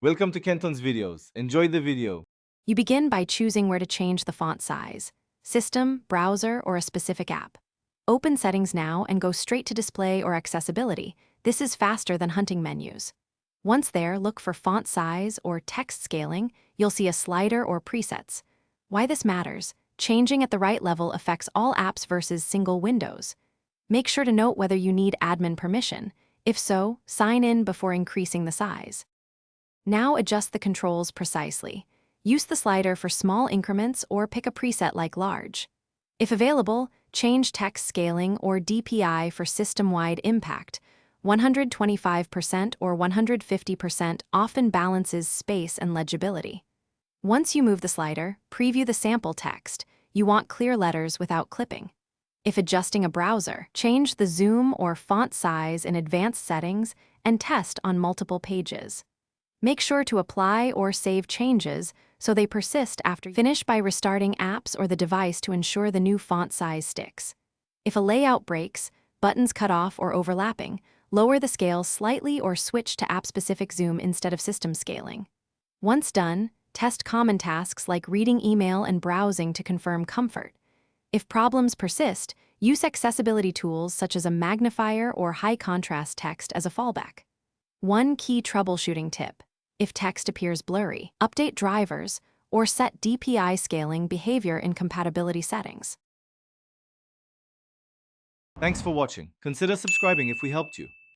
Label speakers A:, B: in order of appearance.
A: Welcome to Kenton's videos. Enjoy the video.
B: You begin by choosing where to change the font size: system, browser, or a specific app. Open Settings now and go straight to Display or Accessibility. This is faster than hunting menus. Once there, look for font size or text scaling. You'll see a slider or presets. Why this matters: changing at the right level affects all apps versus single windows. Make sure to note whether you need admin permission. If so, sign in before increasing the size. Now adjust the controls precisely. Use the slider for small increments or pick a preset like large. If available, change text scaling or DPI for system-wide impact. 125% or 150% often balances space and legibility. Once you move the slider, preview the sample text. You want clear letters without clipping. If adjusting a browser, change the zoom or font size in advanced settings and test on multiple pages. Make sure to apply or save changes so they persist after. Finish by restarting apps or the device to ensure the new font size sticks. If a layout breaks, buttons cut off or overlapping, lower the scale slightly or switch to app-specific zoom instead of system scaling. Once done, test common tasks like reading email and browsing to confirm comfort. If problems persist, use accessibility tools such as a magnifier or high-contrast text as a fallback. One key troubleshooting tip: if text appears blurry, update drivers or set DPI scaling behavior in compatibility settings.
A: Thanks for watching. Consider subscribing if we helped you.